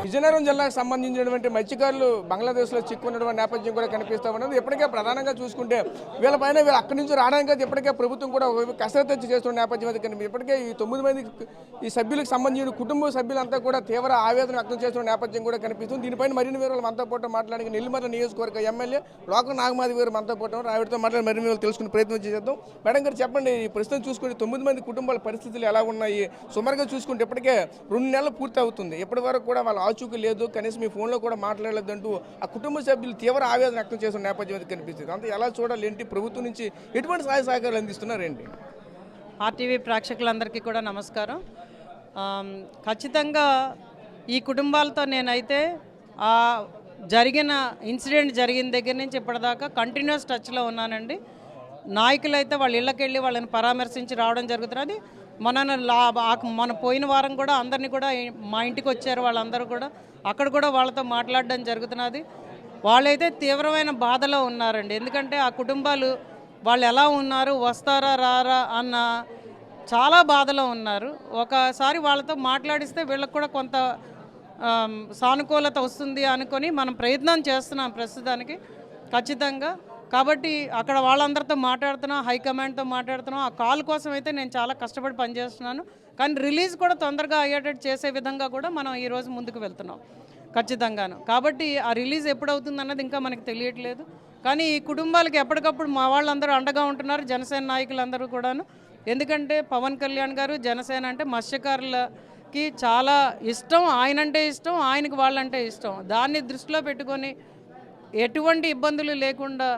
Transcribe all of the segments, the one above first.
విజయనగరం జిల్లాకు సంబంధించినటువంటి మత్స్యకారులు బంగ్లాదేశ్లో చిక్కున్నటువంటి నేపథ్యం కూడా కనిపిస్తూ ఉన్నది. ఇప్పటికే ప్రధానంగా చూసుకుంటే వీళ్ళపైన అక్కడి నుంచి రావడానికి ఇప్పటికే ప్రభుత్వం కూడా కసరత్తు చేస్తున్న నేపథ్యం అయితే కనిపిస్తుంది. ఇప్పటికే ఈ 9 మంది ఈ సభ్యులకు సంబంధించిన కుటుంబ సభ్యులంతా కూడా తీవ్ర ఆవేదన వ్యక్తం చేస్తున్న నేపథ్యం కూడా కనిపిస్తుంది. దీనిపైన మరిన్ని వివరాలు మనతో పాటు మాట్లాడి నెల్లిమర్ల నియోజకవర్గ ఎమ్మెల్యే లోక నాగమాది గారు మనతో పాటు ఆవిడతో మాట్లాడి మరిన్ని వివరాలు తెలుసుకునే ప్రయత్నం చేద్దాం. మేడం గారు చెప్పండి, ఈ ప్రస్తుతం చూసుకుంటే 9 మంది కుటుంబాల పరిస్థితులు ఎలా ఉన్నాయి? సుమారుగా చూసుకుంటే ఇప్పటికే 2 నెలలు పూర్తి అవుతుంది. ఇప్పటి వరకు కూడా వాళ్ళ ఆచూకీ లేదు, కనీసం మీ ఫోన్లో కూడా మాట్లాడలేదంటూ ఆ కుటుంబ సభ్యులు తీవ్ర ఆవేదన వ్యక్తం చేస్తున్న నేపథ్యం అయితే కనిపిస్తుంది. అంతా ఎలా చూడాలి ఏంటి? ప్రభుత్వం నుంచి ఎటువంటి సహాయ సహకారాలు అందిస్తున్నారేంటి? ఆర్టీవీ ప్రేక్షకులందరికీ కూడా నమస్కారం. ఖచ్చితంగా ఈ కుటుంబాలతో నేనైతే జరిగిన ఇన్సిడెంట్ జరిగిన దగ్గర నుంచి ఇప్పటిదాకా కంటిన్యూస్ టచ్లో ఉన్నానండి. నాయకులు అయితే వాళ్ళ ఇళ్ళకి వెళ్ళి వాళ్ళని పరామర్శించి రావడం జరుగుతున్నది. మన పోయిన వారం కూడా అందరినీ కూడా మా ఇంటికి వచ్చారు. వాళ్ళందరూ కూడా అక్కడ కూడా వాళ్ళతో మాట్లాడడం జరుగుతున్నది. వాళ్ళైతే తీవ్రమైన బాధలో ఉన్నారండి. ఎందుకంటే ఆ కుటుంబాలు వాళ్ళు ఎలా ఉన్నారు, వస్తారా రారా అన్న చాలా బాధలో ఉన్నారు. ఒకసారి వాళ్ళతో మాట్లాడిస్తే వీళ్ళకి కూడా కొంత సానుకూలత వస్తుంది అనుకొని మనం ప్రయత్నం చేస్తున్నాం ప్రస్తుతానికి ఖచ్చితంగా. కాబట్టి అక్కడ వాళ్ళందరితో మాట్లాడుతున్నాం, హైకమాండ్తో మాట్లాడుతున్నాం. ఆ కాల్ కోసం అయితే నేను చాలా కష్టపడి పనిచేస్తున్నాను. కానీ రిలీజ్ కూడా తొందరగా అయ్యేటట్టు చేసే విధంగా కూడా మనం ఈరోజు ముందుకు వెళ్తున్నాం ఖచ్చితంగాను. కాబట్టి ఆ రిలీజ్ ఎప్పుడవుతుంది అన్నది ఇంకా మనకు తెలియట్లేదు. కానీ ఈ కుటుంబాలకి ఎప్పటికప్పుడు మా వాళ్ళందరూ అండగా ఉంటున్నారు, జనసేన నాయకులందరూ కూడాను. ఎందుకంటే పవన్ కళ్యాణ్ గారు జనసేన అంటే మత్స్యకారులకి చాలా ఇష్టం, ఆయనంటే ఇష్టం, ఆయనకి వాళ్ళంటే ఇష్టం. దాన్ని దృష్టిలో పెట్టుకొని ఎటువంటి ఇబ్బందులు లేకుండా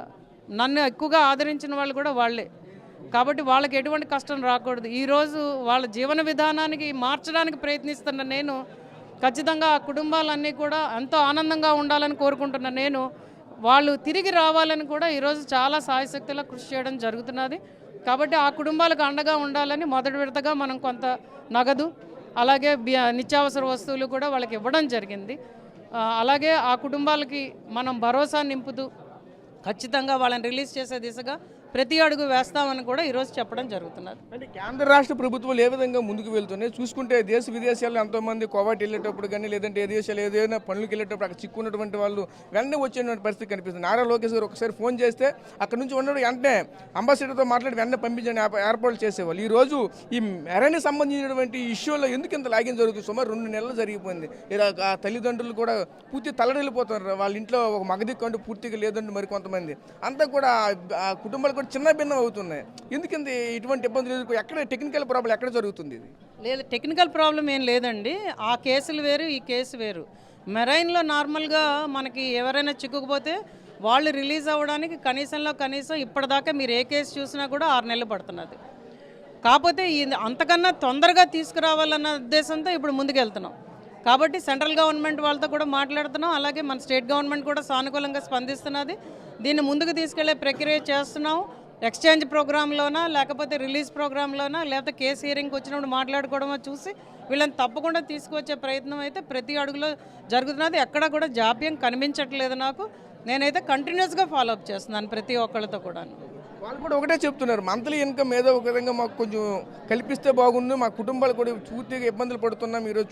నన్ను ఎక్కువగా ఆదరించిన వాళ్ళు కూడా వాళ్ళే. కాబట్టి వాళ్ళకి ఎటువంటి కష్టం రాకూడదు. ఈరోజు వాళ్ళ జీవన విధానానికి మార్చడానికి ప్రయత్నిస్తున్న నేను ఖచ్చితంగా ఆ కుటుంబాలన్నీ కూడా ఎంతో ఆనందంగా ఉండాలని కోరుకుంటున్న నేను వాళ్ళు తిరిగి రావాలని కూడా ఈరోజు చాలా సాయశక్తిలో కృషి చేయడం జరుగుతున్నది. కాబట్టి ఆ కుటుంబాలకు అండగా ఉండాలని మొదటి విడతగా మనం కొంత నగదు అలాగే నిత్యావసర వస్తువులు కూడా వాళ్ళకి ఇవ్వడం జరిగింది. అలాగే ఆ కుటుంబాలకి మనం భరోసా నింపుతూ ఖచ్చితంగా వాళ్ళని రిలీజ్ చేసే దిశగా ప్రతి అడుగు వేస్తామని కూడా ఈరోజు చెప్పడం జరుగుతున్నది. అంటే కేంద్ర రాష్ట్ర ప్రభుత్వాలు ఏ విధంగా ముందుకు వెళ్తున్నాయి చూసుకుంటే దేశ విదేశాల్లో ఎంతోమంది కోవాటి వెళ్ళేటప్పుడు కానీ లేదంటే ఏ దేశాలు ఏదైనా పనులకు వెళ్ళేటప్పుడు అక్కడ చిక్కున్నటువంటి వాళ్ళు వెంటనే వచ్చేటువంటి పరిస్థితి కనిపిస్తుంది. నారా లోకేష్ గారు ఒకసారి ఫోన్ చేస్తే అక్కడ నుంచి ఉన్నప్పుడు వెంటనే అంబాసిడర్తో మాట్లాడి వెంటనే పంపించని ఏర్పాట్లు చేసేవాళ్ళు. ఈరోజు ఈ మెరైన్కి సంబంధించినటువంటి ఇష్యూలో ఎందుకు ఇంత లాగిన్ జరుగుతుంది? సుమారు 2 నెలలు జరిగిపోయింది. ఇలా తల్లిదండ్రులు కూడా పూర్తి తల్లడిల్లిపోతున్నారు. వాళ్ళ ఇంట్లో ఒక మగదిక్కు అంటూ పూర్తిగా లేదంటే మరి కొంతమంది అంతా కూడా ఆ కుటుంబాలు కూడా చిన్న భిన్నం అవుతున్నాయి. ఎందుకంటే ఇటువంటి ఇబ్బందులు ఎక్కడ టెక్నికల్ ప్రాబ్లం ఎక్కడ జరుగుతుంది? ఇది లేదు, టెక్నికల్ ప్రాబ్లం ఏం లేదండి. ఆ కేసులు వేరు, ఈ కేసు వేరు. మెరైన్లో నార్మల్గా మనకి ఎవరైనా చిక్కుకుపోతే వాళ్ళు రిలీజ్ అవ్వడానికి కనీసం ఇప్పటిదాకా మీరు ఏ కేసు చూసినా కూడా 6 నెలలు పడుతున్నది. కాకపోతే అంతకన్నా తొందరగా తీసుకురావాలన్న ఉద్దేశంతో ఇప్పుడు ముందుకెళ్తున్నాం. కాబట్టి సెంట్రల్ గవర్నమెంట్ వాళ్ళతో కూడా మాట్లాడుతున్నాం. అలాగే మన స్టేట్ గవర్నమెంట్ కూడా సానుకూలంగా స్పందిస్తున్నది. దీన్ని ముందుకు తీసుకెళ్లే ప్రక్రియ చేస్తున్నాం. ఎక్స్చేంజ్ ప్రోగ్రాంలోనా లేకపోతే రిలీజ్ ప్రోగ్రాంలోనా లేకపోతే కేసు హియరింగ్కి వచ్చినప్పుడు మాట్లాడుకోవడమో చూసి వీళ్ళని తప్పకుండా తీసుకువచ్చే ప్రయత్నం అయితే ప్రతి అడుగులో జరుగుతున్నది. ఎక్కడ కూడా జాప్యం కనిపించట్లేదు నాకు. నేనైతే కంటిన్యూస్గా ఫాలోఅప్ చేస్తున్నాను ప్రతి ఒక్కళ్ళతో కూడా. వాళ్ళు కూడా ఒకటే చెప్తున్నారు, మంత్లీ ఇన్కమ్ ఏదో ఒక విధంగా మాకు కొంచెం కల్పిస్తే బాగుండు, మా కుటుంబాలు కూడా పూర్తిగా ఇబ్బందులు పడుతున్నాం. ఈరోజు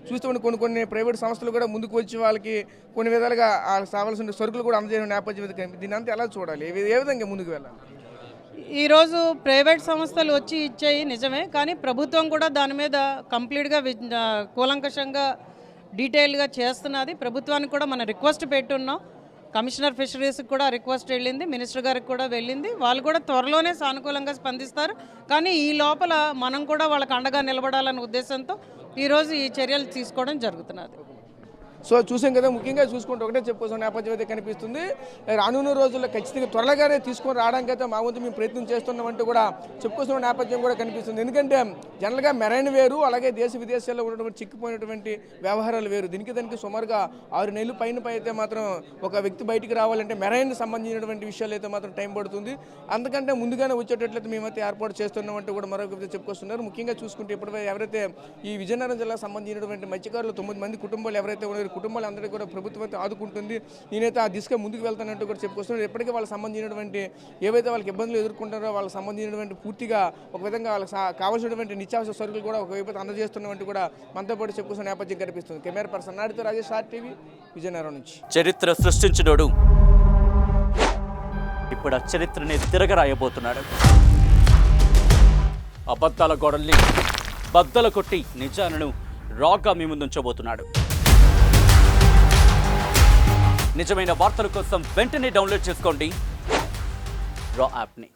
చూస్తే కొన్ని ప్రైవేట్ సంస్థలు కూడా ముందుకు వచ్చి వాళ్ళకి కొన్ని విధాలుగా కావాల్సిన సరుకులు కూడా అందజేయడం నేపథ్యం. దీని అంతా ఎలా చూడాలి, ఏ విధంగా ముందుకు వెళ్ళాలి? ఈరోజు ప్రైవేట్ సంస్థలు వచ్చి ఇచ్చాయి నిజమే, కానీ ప్రభుత్వం కూడా దాని మీద కంప్లీట్గా కూలంకషంగా డీటెయిల్గా చేస్తున్నది. ప్రభుత్వానికి కూడా మనం రిక్వెస్ట్ పెట్టున్నాం. కమిషనర్ ఫిషరీస్కి కూడా రిక్వెస్ట్ వెళ్ళింది, మినిస్టర్ గారికి కూడా వెళ్ళింది. వాళ్ళు కూడా త్వరలోనే సానుకూలంగా స్పందిస్తారు. కానీ ఈ లోపల మనం కూడా వాళ్ళకి అండగా నిలబడాలనే ఉద్దేశంతో ఈరోజు ఈ చర్యలు తీసుకోవడం జరుగుతున్నది. సో చూసాం కదా, ముఖ్యంగా చూసుకుంటే ఒకటే చెప్పుకోసం నేపథ్యం అయితే కనిపిస్తుంది. రానున్న రోజుల్లో ఖచ్చితంగా త్వరగానే తీసుకొని రావడానికి అయితే మా వంతు మేము ప్రయత్నం చేస్తున్నామంటూ కూడా చెప్పుకోసం నేపథ్యం కూడా కనిపిస్తుంది. ఎందుకంటే జనరల్గా మెరైన్ వేరు, అలాగే దేశ విదేశాల్లో ఉన్నటువంటి చిక్కిపోయినటువంటి వ్యవహారాలు వేరు. దానికి సుమారుగా 6 నెలలు పైన అయితే మాత్రం ఒక వ్యక్తి బయటికి రావాలంటే మెరైన్ సంబంధించినటువంటి విషయాలు అయితే మాత్రం టైం పడుతుంది. అందుకంటే ముందుగానే వచ్చేటట్లయితే మేమైతే ఏర్పాటు చేస్తున్నామంటూ కూడా మరొక చెప్పుకొస్తున్నారు. ముఖ్యంగా చూసుకుంటే ఇప్పుడు ఎవరైతే ఈ విజయనగరం జిల్లాకు సంబంధించినటువంటి మత్స్యకారులు 9 మంది కుటుంబాలు ఎవరైతే ఉన్నారో కుటుంబాలందరికీ కూడా ప్రభుత్వం అయితే ఆదుకుంటుంది. నేనైతే ఆ దిశగా ముందుకు వెళ్తానంటూ కూడా చెప్పుకొస్తున్నాను. ఎప్పటికీ వాళ్ళకి సంబంధించినటువంటి ఏవైతే వాళ్ళకి ఇబ్బందులు ఎదుర్కొంటారో వాళ్ళకి సంబంధించినటువంటి పూర్తిగా ఒక విధంగా వాళ్ళకి కావాల్సినటువంటి నిత్యావసర సరుకులు కూడా ఒకవైపు అందజేస్తున్నట్టు కూడా మనతో పాటు చెప్పుకున్న నేపథ్యం కనిపిస్తుంది. కెమెరా పర్సన్ నాడితో రాజేష్, RTV, విజయనగరం నుంచి. చరిత్ర సృష్టించినోడు ఇప్పుడు ఆ చరిత్రని తిరగరాయబోతున్నాడు. అబద్ధాల గోడల్ని బద్దలు కొట్టి నిజాలను రాగా మీ ముందుంచబోతున్నాడు. నిజమైన వార్తల కోసం వెంటనే డౌన్లోడ్ చేసుకోండి రా యాప్ని.